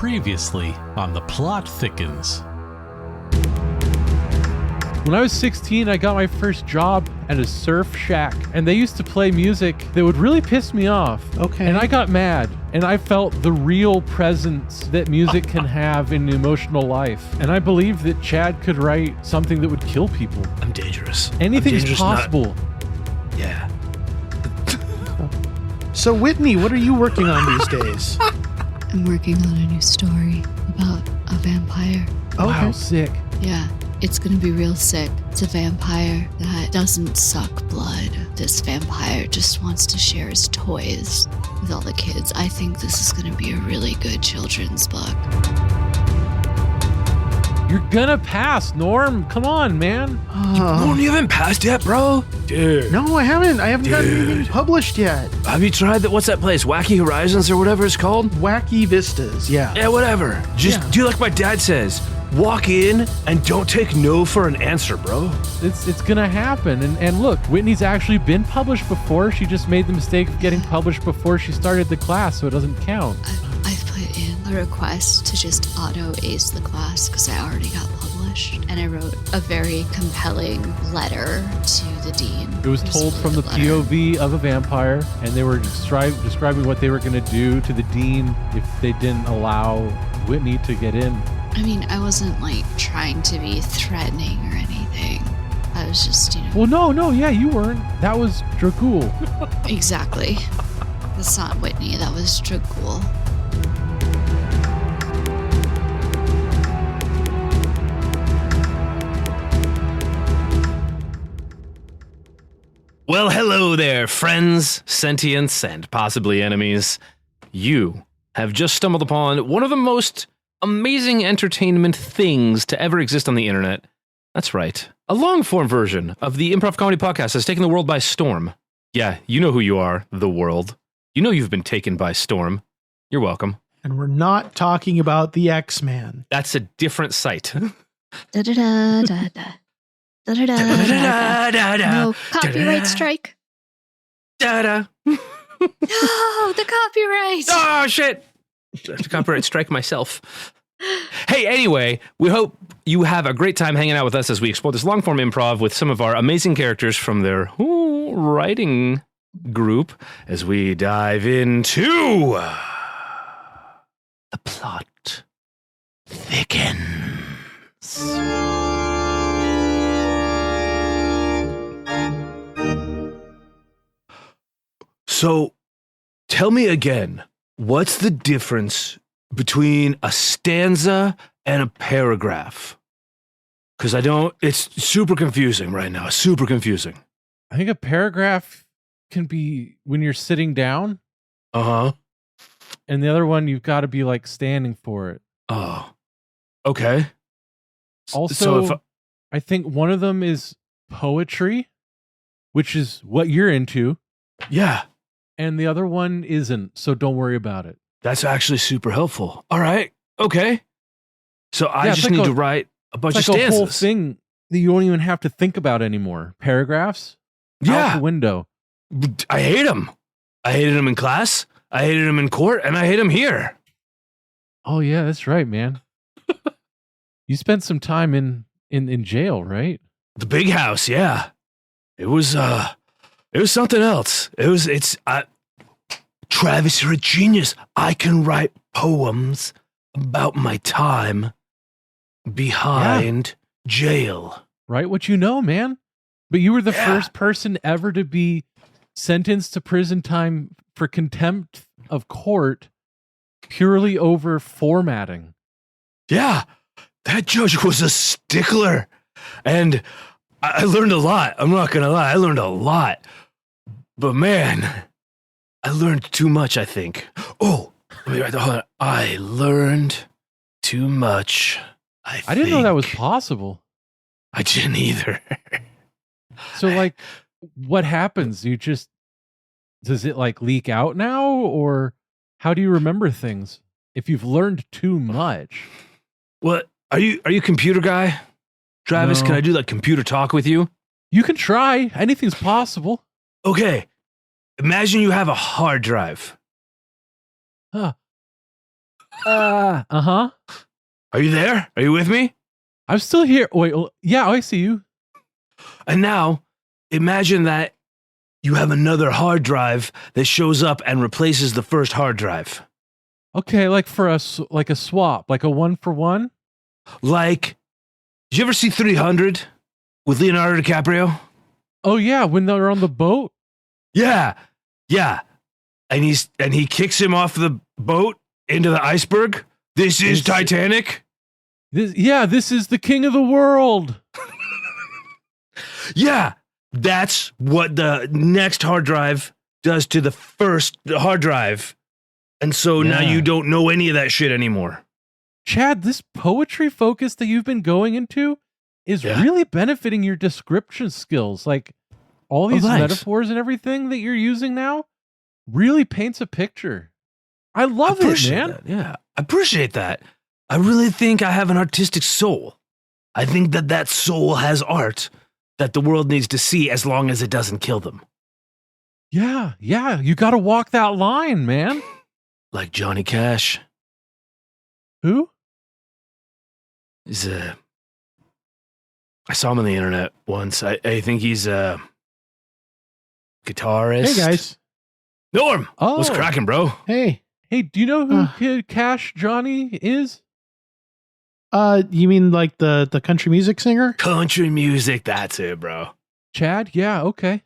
Previously on The Plot Thickens. When I was 16, I got my first job at a surf shack, and they used to play music that would really piss me off. Okay. And I got mad, and I felt the real presence that music can have in an emotional life. And I believed that Chad could write something that would kill people. I'm dangerous. Anything's I'm dangerous, possible. Yeah. So, Whitney, what are you working on these days? I'm working on a new story about a vampire. Wow, Okay. sick. Yeah, it's gonna be real sick. It's a vampire that doesn't suck blood. This vampire just wants to share his toys with all the kids. I think this is gonna be a really good children's book. You're gonna pass, Norm. Come on, man. Oh, you haven't passed yet, bro? Dude. No, I haven't. I haven't gotten anything Dude. published yet. Have you tried that? What's that place? Wacky Horizons or whatever it's called? Wacky Vistas, yeah. Yeah, whatever. Just do like my dad says. Walk in and don't take no for an answer, bro. It's gonna happen. And look, Whitney's actually been published before. She just made the mistake of getting published before she started the class, so it doesn't count. I've put in a request to just auto-ace the class because I already got published. And I wrote a very compelling letter to the dean. It was told from the POV of a vampire, and they were describing what they were going to do to the dean if they didn't allow Whitney to get in. I mean, I wasn't like trying to be threatening or anything. I was just, Well, no, yeah, you weren't. That was Dragul. Exactly. That's not Whitney, that was Dragul. Well, hello there, friends, sentients, and possibly enemies. You have just stumbled upon one of the most amazing entertainment things to ever exist on the internet. That's right. A long-form version of the improv comedy podcast has taken the world by storm. Yeah, you know who you are, the world. You know you've been taken by storm. You're welcome. And we're not talking about the X-Man. That's a different site. Da-da-da-da-da. Da-da-da-da-da. No, copyright strike. Da-da. No, the copyright. Oh, shit. I have to copyright strike myself. Hey, anyway, we hope you have a great time hanging out with us as we explore this long-form improv with some of our amazing characters from their writing group as we dive into the plot thickens. So, tell me again, what's the difference between a stanza and a paragraph? Because it's super confusing right now, super confusing. I think a paragraph can be when you're sitting down, Uh-huh. and the other one, you've got to be like standing for it. Oh, okay. Also, I think one of them is poetry, which is what you're into. Yeah, And the other one isn't, so don't worry about it. that's actually super helpful. All right, okay. So I Yeah, just need to write a bunch It's of like a whole stanzas. thing that you don't even have to think about anymore. Paragraphs, out Yeah, the window. I hate them. I hated them in class, I hated them in court, and I hate them here. Oh yeah, that's right, man. You spent some time in jail, right? The big house, yeah. It was something else. Travis, you're a genius. I can write poems about my time behind jail. Write what you know, man. But you were the Yeah. first person ever to be sentenced to prison time for contempt of court purely over formatting. Yeah, that judge was a stickler. And I learned a lot. I'm not going to lie. I learned a lot. But man, I learned too much, I think. Oh, wait, hold on. I learned too much. I didn't know that was possible. I didn't either. So like what happens? Does it like leak out now, or how do you remember things if you've learned too much? What? Are you a computer guy? Travis, No. can I do like computer talk with you? You can try. Anything's possible. Okay. Imagine you have a hard drive. Huh. Uh-huh. Are you there? Are you with me? I'm still here. Wait, yeah, I see you. And now, imagine that you have another hard drive that shows up and replaces the first hard drive. Okay, like for a swap, like a 1-for-1. Like, did you ever see 300 with Leonardo DiCaprio? Oh yeah, when they're on the boat. Yeah. And he kicks him off the boat into the iceberg. This is Titanic. This is the king of the world. Yeah, that's what the next hard drive does to the first hard drive. And so now you don't know any of that shit anymore. Chad, this poetry focus that you've been going into is really benefiting your description skills. Like all these metaphors and everything that you're using now really paints a picture. I love it, man. That. Yeah, I appreciate that. I really think I have an artistic soul. I think that soul has art that the world needs to see as long as it doesn't kill them. Yeah. You got to walk that line, man. Like Johnny Cash. Who? He's I saw him on the internet once. I think he's a guitarist. Hey, guys. Norm! What's cracking, bro? Hey, do you know who Kid Cash Johnny is? You mean like the country music singer? Country music, that's it, bro. Chad? Yeah, okay.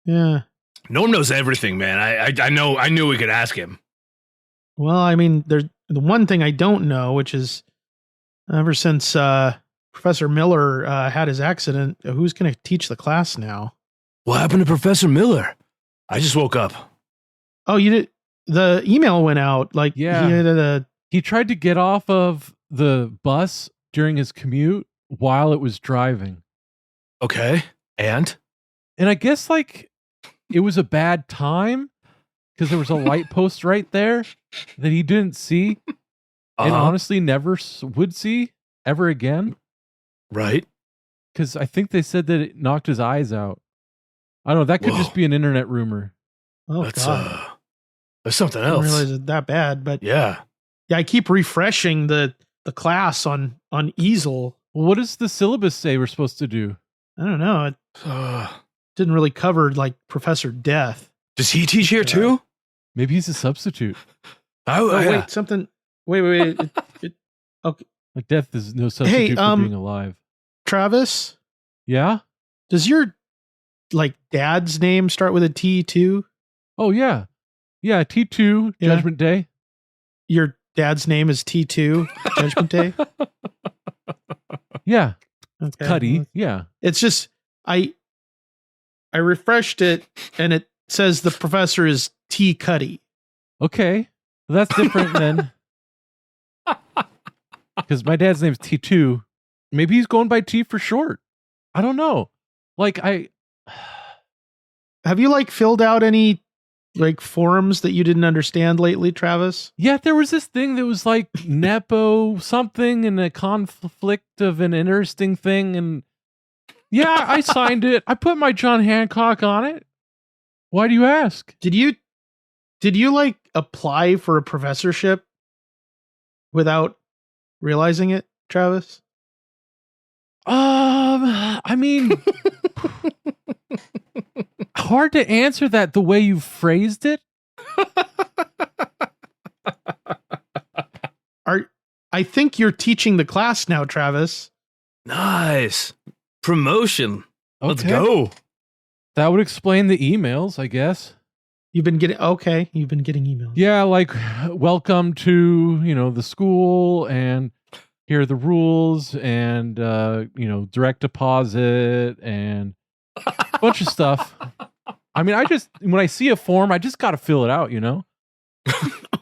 Yeah. Norm knows everything, man. I knew we could ask him. Well, I mean, there's the one thing I don't know, which is ever since Professor Miller had his accident, who's going to teach the class now? What happened to Professor Miller? I just woke up. Oh, you did? The email went out. Like, he tried to get off of the bus during his commute while it was driving. Okay. And I guess like it was a bad time because there was a light post right there that he didn't see and honestly never would see ever again. Right. Because I think they said that it knocked his eyes out. I don't know. That could just be an internet rumor. Oh, God. There's something I else. didn't realize it that bad, but yeah, I keep refreshing the class on Easel. Well, what does the syllabus say we're supposed to do? I don't know. It didn't really cover like Professor Death. Does he teach here too? Maybe he's a substitute. Wait, something. Wait. Okay. Like death is no substitute for being alive. Travis? Yeah? Does your like dad's name start with a T too? Oh yeah. Yeah, T2, Judgment Day. Your dad's name is T2, Judgment Day? Yeah. Okay. Cuddy. Yeah. It's just I refreshed it and it says the professor is T Cuddy. Okay. Well, that's different than because my dad's name's T2. Maybe he's going by T for short. I don't know. Like have you like filled out any like forums that you didn't understand lately, Travis? Yeah, there was this thing that was like Nepo something and a conflict of an interesting thing. And yeah, I signed it. I put my John Hancock on it. Why do you ask? Did you like apply for a professorship without realizing it, Travis? I mean, hard to answer that the way you phrased it. I think you're teaching the class now, Travis. Nice. Promotion. Let's Okay. go. That would explain the emails, I guess. You've been getting emails. Yeah, like welcome to, the school and here are the rules and direct deposit and a bunch of stuff. I mean, when I see a form, I just got to fill it out,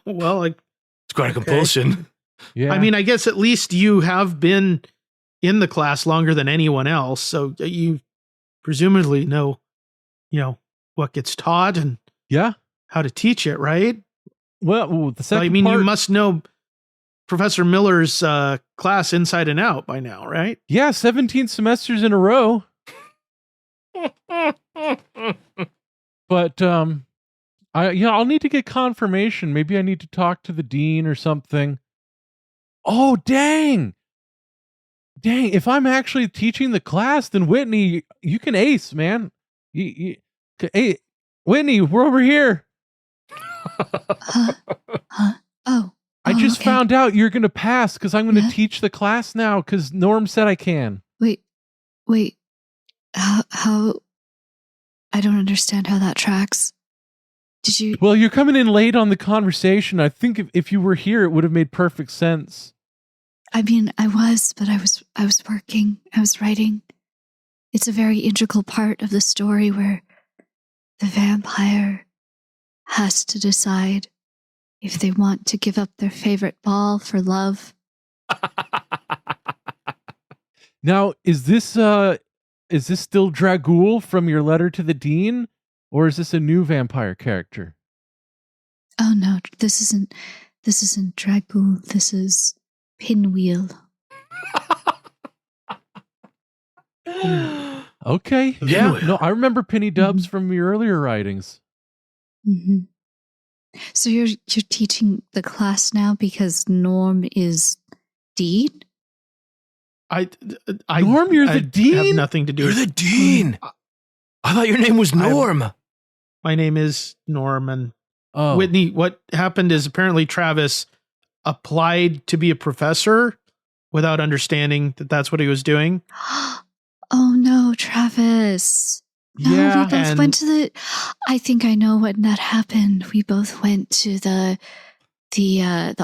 Well, like It's quite a compulsion. Yeah. I mean, I guess at least you have been in the class longer than anyone else, so you presumably know, what gets taught and yeah. how to teach it, right? Well, the second you part, must know Professor Miller's class inside and out by now, right? yeah, 17 semesters in a row. But I'll need to get confirmation. Maybe I need to talk to the dean or something. Oh, dang. Dang, if I'm actually teaching the class, then Whitney, you can ace, man. Hey, Whitney, we're over here. Oh. I just okay. found out you're going to pass because I'm going to teach the class now because Norm said I can. Wait. How? I don't understand how that tracks. Did you? Well, you're coming in late on the conversation. I think if you were here, it would have made perfect sense. I mean, I was working. I was writing. It's a very integral part of the story where the vampire has to decide if they want to give up their favorite ball for love. Now, is this still Dragul from your letter to the dean, or is this a new vampire character? Oh no, this isn't Dragul. This is Pinwheel. Okay. Yeah. No, I remember Penny Dubs from your earlier writings. Mm-hmm. So you're teaching the class now because Norm is dean? Norm, you're the dean? Have nothing to do You're with the dean. I thought your name was Norm. My name is Norm, and Oh. Whitney, what happened is apparently Travis applied to be a professor without understanding that that's what he was doing. Oh no, Travis. No, Yeah, we both went to the. I think I know when that happened. We both went to the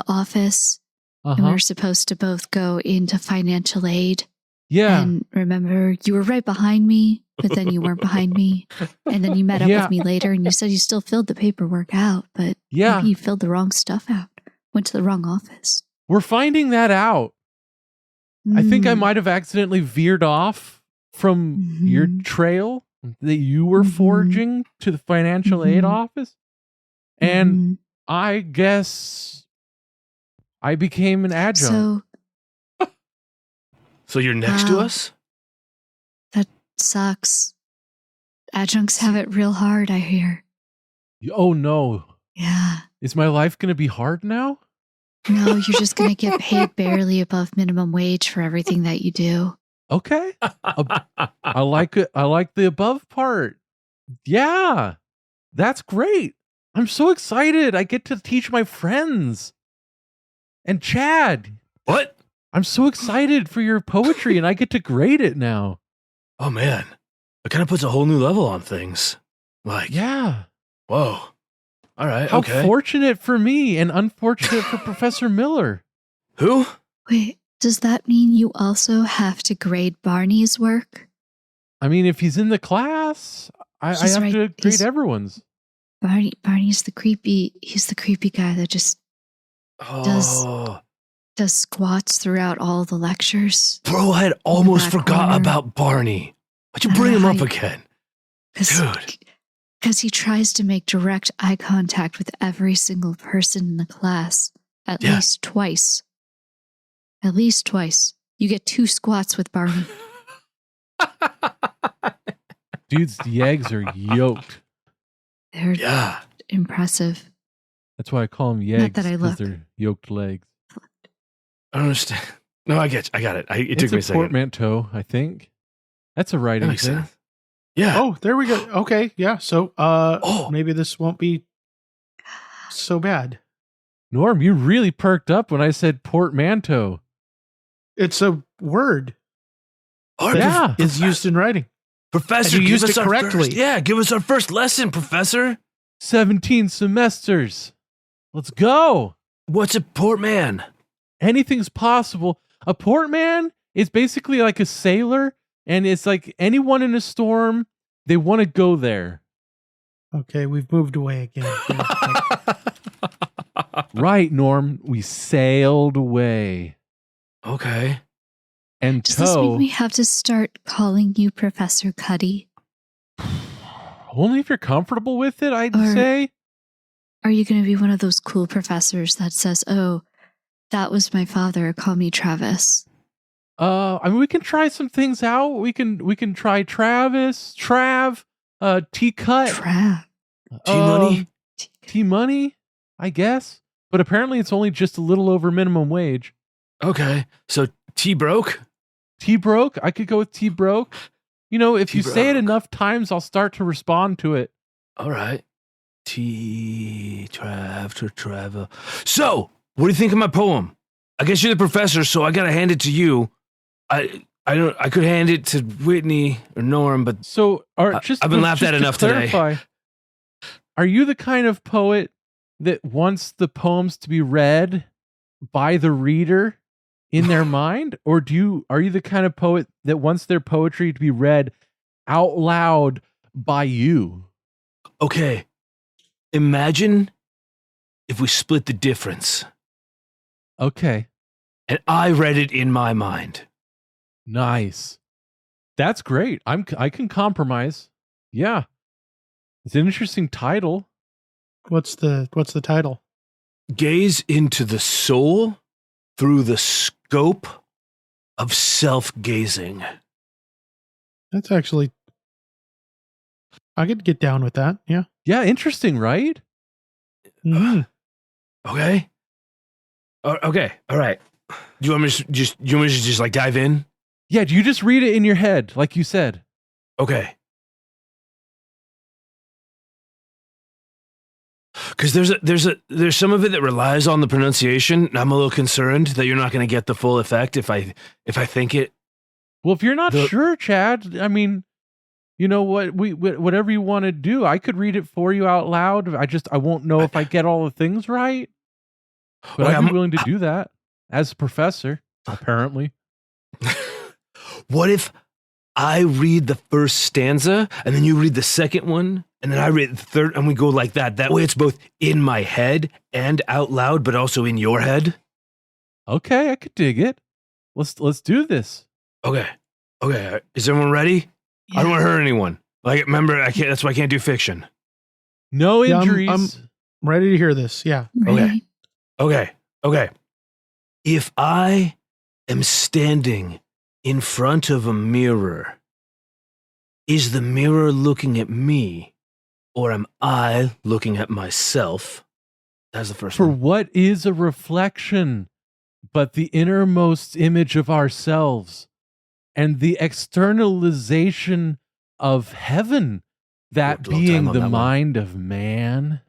office, and we were supposed to both go into financial aid. Yeah. And remember, you were right behind me, but then you weren't behind me, and then you met up with me later, and you said you still filled the paperwork out, but maybe you filled the wrong stuff out. Went to the wrong office. We're finding that out. I think I might have accidentally veered off from your trail that you were forging to the financial aid office. And I guess I became an adjunct. So you're next to us? That sucks. Adjuncts have it real hard, I hear. Oh, no. Yeah. Is my life going to be hard now? No, you're just going to get paid barely above minimum wage for everything that you do. Okay. I like it. I like the above part. Yeah. That's great. I'm so excited. I get to teach my friends. And Chad. What? I'm so excited for your poetry and I get to grade it now. Oh man. It kind of puts a whole new level on things. Like, yeah. Whoa. All right. How okay. fortunate for me and unfortunate for Professor Miller. Who? Wait, does that mean you also have to grade Barney's work? I mean, if he's in the class, I have to grade everyone's. Barney's the creepy guy that just does squats throughout all the lectures. Bro, I had almost forgot about Barney. Why'd you bring him up again? Dude. Because he tries to make direct eye contact with every single person in the class. At least twice. At least twice. You get 2 squats with Barney. Dudes, the eggs are yoked. They're impressive. That's why I call them yegs, that I because they're yoked legs. I don't understand. No, I got it. It took me a second. Portmanteau, I think. That's a writing thing. Sense. Yeah. Oh, there we go. Okay, yeah. So, maybe this won't be so bad. Norm, you really perked up when I said portmanteau. It's a word. Yeah, is used in writing. Professor, you used it correctly. Give us our first lesson, Professor. 17 semesters. Let's go. What's a portman? Anything's possible. A portman is basically like a sailor, and it's like anyone in a storm, they want to go there. Okay, we've moved away again. Right, Norm. We sailed away. Okay. And Does this mean we have to start calling you Professor Cuddy? Only if you're comfortable with it, I'd say. Are you going to be one of those cool professors that says, "Oh, that was my father. Call me Travis"? I mean, we can try some things out. We can try Travis, Trav, T-Cut. Trav. T-Money. T-money, I guess. But apparently it's only just a little over minimum wage. Okay. So T broke? T broke? I could go with T broke. You know, if you say it T-broke. enough times, I'll start to respond to it. All right. Travel. So, what do you think of my poem? I guess you're the professor, so I gotta hand it to you. I could hand it to Whitney or Norm, but So, I've been laughed at enough today. Are you the kind of poet that wants the poems to be read by the reader in their mind, or are you the kind of poet that wants their poetry to be read out loud by you? okay. Imagine if we split the difference, Okay, and I read it in my mind. nice. That's great. I can compromise. Yeah, it's an interesting title. What's the title? Gaze into the soul through the scope of self-gazing. That's actually, I could get down with that. Yeah. Yeah, interesting, right? Mhm. Okay. Okay. All right. Do you want me to just like dive in? Yeah, do you just read it in your head, like you said? Okay. Because there's some of it that relies on the pronunciation. And I'm a little concerned that you're not going to get the full effect if I think it. Well, if you're not sure, Chad, I mean, you know what? Whatever you want to do, I could read it for you out loud. I won't know if I get all the things right, but Okay, I'd be willing to do that as a professor. Apparently, What if I read the first stanza and then you read the second one and then I read the third and we go like that? That way, it's both in my head and out loud, but also in your head. okay, I could dig it. Let's do this. Okay. Okay. Is everyone ready? I don't want to hurt anyone. Like, remember, I can't. That's why I can't do fiction. No Yeah, injuries. I'm ready to hear this. Yeah. Ready? Okay. If I am standing in front of a mirror, is the mirror looking at me, or am I looking at myself? That's the first For one. what is a reflection but the innermost image of ourselves and the externalization of heaven, that Worked a long time being on the that one. mind of man?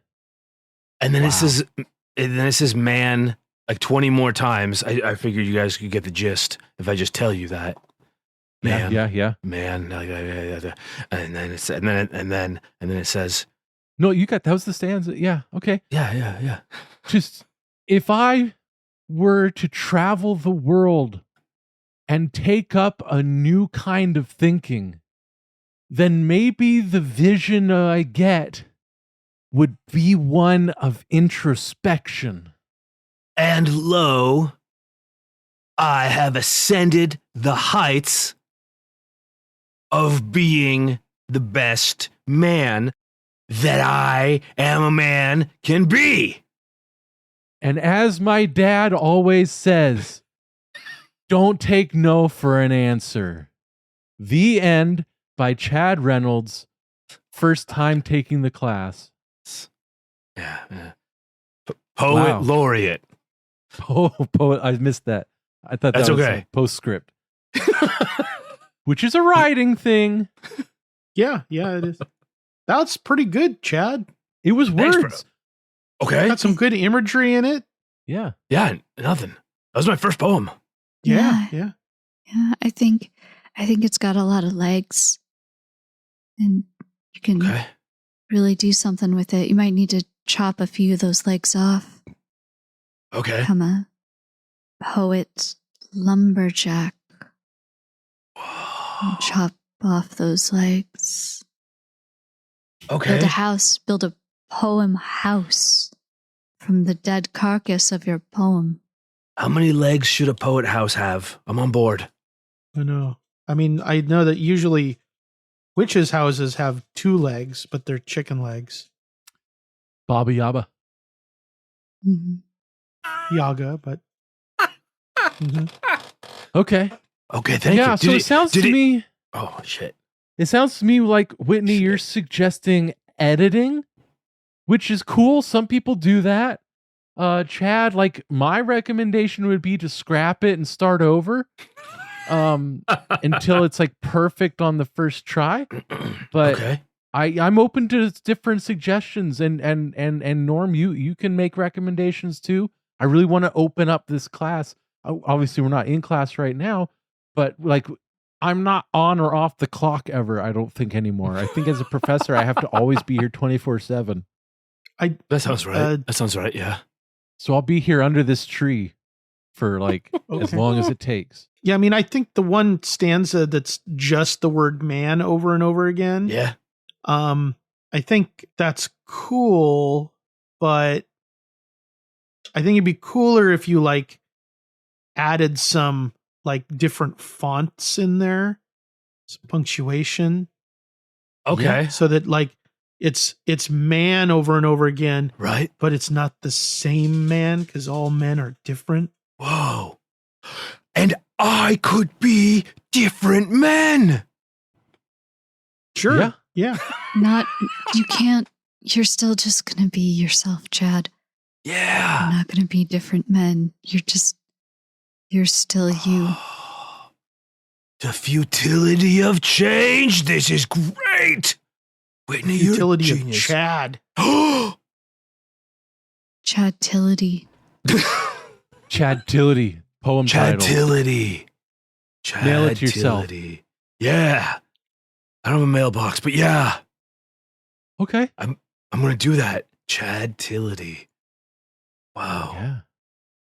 And then Wow. it says man like 20 more times. I figured you guys could get the gist if I just tell you that. Man. Yeah. Man, and then it says, No, that was the stanza. Yeah, okay. yeah. Just, if I were to travel the world and take up a new kind of thinking, then maybe the vision I get would be one of introspection. And lo, I have ascended the heights of being the best man that I am a man can be. And as my dad always says, don't take no for an answer. The End by Chad Reynolds. First time taking the class. Yeah. Poet Wow. laureate. Poet, I missed that. I thought That's that was okay. a postscript, which is a writing thing. Yeah. It is. That's pretty good, Chad. It was Thanks, bro. words. Okay. Got some good imagery in it. Yeah. Yeah, nothing. That was my first poem. Yeah. Yeah, I think it's got a lot of legs, and you can Okay. really do something with it. You might need to chop a few of those legs off. Okay. Become a poet lumberjack. And chop off those legs. Okay. Build a house. Build a poem house from the dead carcass of your poem. How many legs should a poet house have? I'm on board. I know. I mean, I know that usually witches' houses have 2 legs, but they're chicken legs. Baba Yaba. Mhm. Yaga, but. Mhm. Okay. Okay, thank you. Yeah, so it sounds to me. Oh shit. It sounds to me like, Whitney, you're suggesting editing which is cool. Some people do that. Chad, like my recommendation would be to scrap it and start over until it's like perfect on the first try. But Okay. I'm open to different suggestions, and Norm, you can make recommendations too. I really want to open up this class. Obviously, we're not in class right now, but like I'm not on or off the clock ever. I don't think anymore. I think as a professor, I have to always be here 24/7. That sounds right. That sounds right. Yeah. So I'll be here under this tree for like as Okay. long as it takes. Yeah, I mean, I think the one stanza that's just the word man over and over again. Yeah. I think that's cool, but I think it'd be cooler if you like added some like different fonts in there, some punctuation. Okay. So that like it's man over and over again, Right. but it's not the same man because all men are different. Whoa. And I could be different men. Sure. Yeah. Yeah. You can't, you're still just going to be yourself, Chad. You're Yeah. not going to be different men. You're still you. The futility of change. This is great. Whitney, you're a Utility of genius. Chad. Chad-tility. Chad Tillity, poem title. Chad-tility. Mail it to yourself. Chad-tility. Yeah. I don't have a mailbox, but yeah. Okay. I'm going to do that. Chad-tility. Wow. Yeah.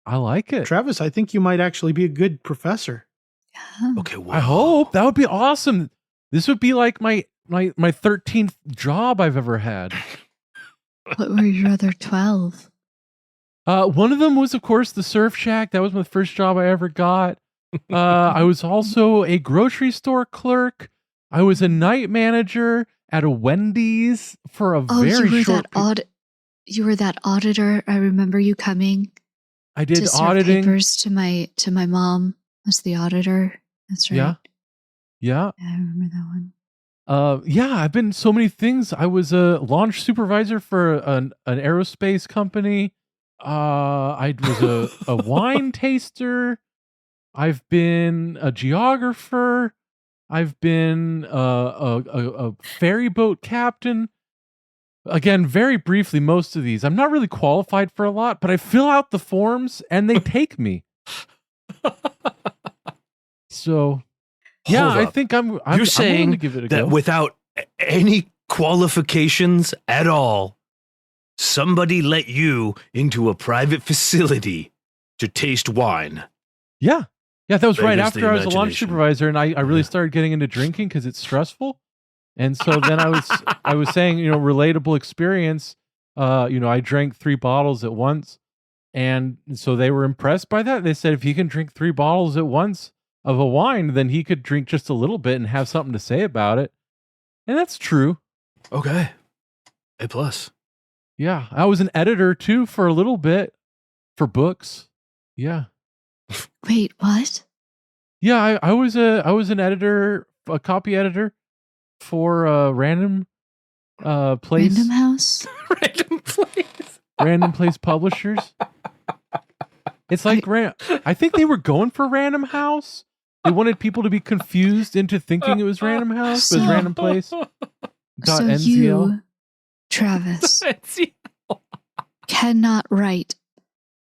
I like it. Travis, I think you might actually be a good professor. Yeah. Okay, wow. I hope that would be awesome. This would be like my 13th job I've ever had. What were your other 12? One of them was, of course, the Surf Shack. That was my first job I ever got. I was also a grocery store clerk. I was a night manager at a Wendy's for a Oh, very you were short. you were that auditor. I remember you coming I did to serve auditing. papers to my mom as the auditor. That's right. Yeah. Yeah. I remember that one. Yeah, I've been so many things. I was a launch supervisor for an aerospace company. I was a wine taster. I've been a geographer. I've been a ferry boat captain. Again, very briefly, most of these. I'm not really qualified for a lot, but I fill out the forms and they take me. So, yeah, Hold I up. think I'm You're willing saying to give it a that go. without any qualifications at all, somebody let you into a private facility to taste wine. Yeah. Yeah, that was right Beggars the after I was a launch imagination. supervisor and I really Yeah. started getting into drinking because it's stressful. And so then I was saying, relatable experience. I drank 3 bottles at once. And so they were impressed by that. They said if he can drink 3 bottles at once of a wine, then he could drink just a little bit and have something to say about it. And that's true. Okay. A plus. Yeah. I was an editor too for a little bit for books. Yeah. Wait, what? Yeah, I was an editor, a copy editor for Random Place Random House? Random place. Random Place Publishers. It's like I think they were going for Random House. They wanted people to be confused into thinking it was Random House, but it's So- Random Place. So NZL. you, Travis, cannot write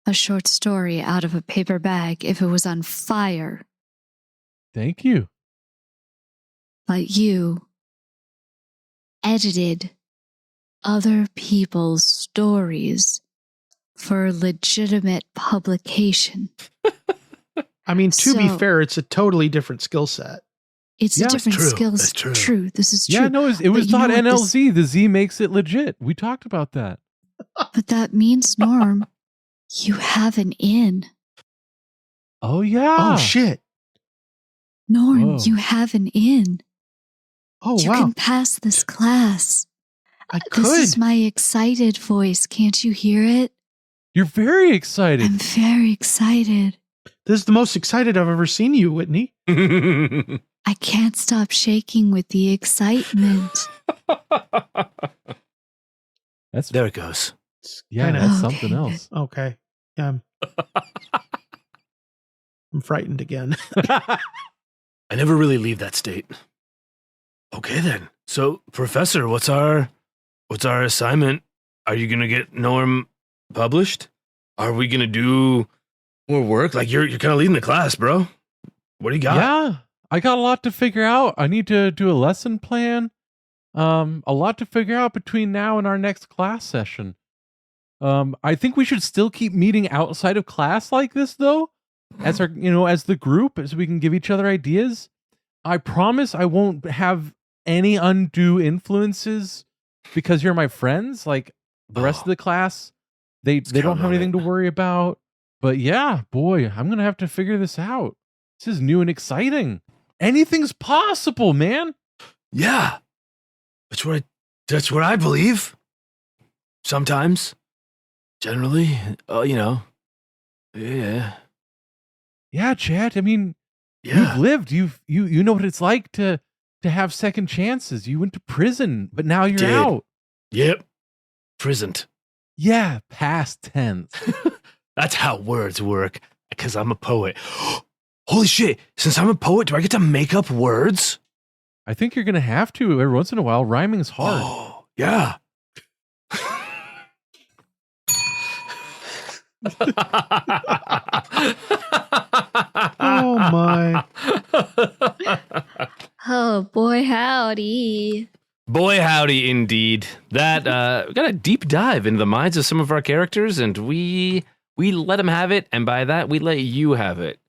a short story out of a paper bag if it was on fire, Thank you. but you edited other people's stories for legitimate publication. I mean, to be So- fair, it's a totally different skill set. It's Yeah, a it's different true. skills. That's true. True. This is true. Yeah, no, it But was you not know what this- NLZ. The Z makes it legit. We talked about that. But that means, Norm, you have an in. Oh yeah. Oh shit! Norm, Whoa. you have an in. Oh You wow! can pass this class. I This could. is my excited voice. Can't you hear it? You're very excited. I'm very excited. This is the most excited I've ever seen you, Whitney. I can't stop shaking with the excitement. That's There it goes. yeah, kinda- that's Okay. something else. Okay. I'm frightened again. I never really leave that state. Okay then. So, Professor, what's our assignment? Are you gonna get Norm published? Are we gonna do more work? Like you're kind of leading the class, bro. What do you got? Yeah, I got a lot to figure out. I need to do a lesson plan. A lot to figure out between now and our next class session. I think we should still keep meeting outside of class like this, though, as our, as the group, so we can give each other ideas. I promise I won't have any undue influences because you're my friends. Like the rest of the class, they don't count have on anything it. to worry about. But yeah, boy, I'm gonna have to figure this out. This is new and exciting. Anything's possible, man. Yeah. That's what I believe. Sometimes. Generally. Yeah. Yeah, Chad. I mean, Yeah. you've lived. You know what it's like to have second chances. You went to prison, but now you're Did. out. Yep. Prisoned. Yeah, past tense. That's how words work. Because I'm a poet. Holy shit. Since I'm a poet, do I get to make up words? I think you're gonna have to every once in a while. Rhyming's hard. Oh, yeah. Oh my. Oh boy, howdy. Boy, howdy, indeed. That we got a deep dive into the minds of some of our characters, and we let them have it, and by that we let you have it,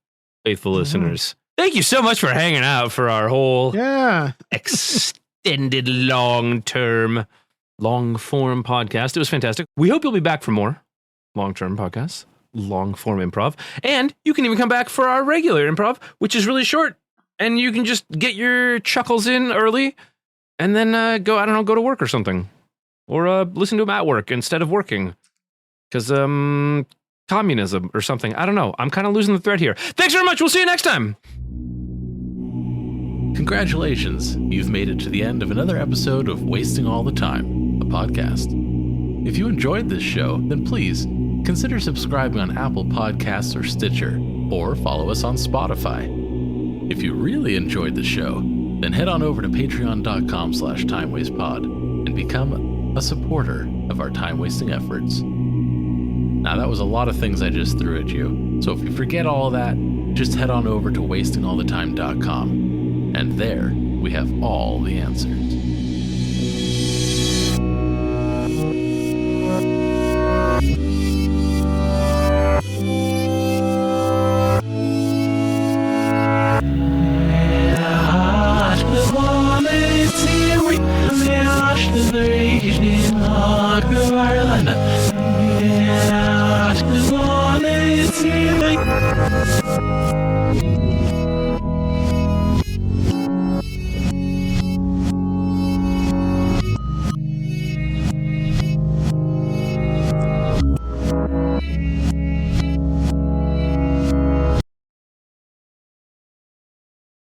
faithful listeners. Thank you so much for hanging out for our whole Yeah. extended long form podcast. It was fantastic. We hope you'll be back for more long-term podcasts, long form improv, and you can even come back for our regular improv, which is really short, and you can just get your chuckles in early and then go to work or something, or listen to them at work instead of working, because communism or something. I don't know. I'm kind of losing the thread here. Thanks very much. We'll see you next time. Congratulations, you've made it to the end of another episode of Wasting All the Time, a podcast. If you enjoyed this show, then please consider subscribing on Apple Podcasts or Stitcher, or follow us on Spotify. If you really enjoyed the show, then head on over to patreon.com/timewastepod and become a supporter of our time-wasting efforts. Now, that was a lot of things I just threw at you, so if you forget all of that, just head on over to wastingallthetime.com. And there, we have all the answers.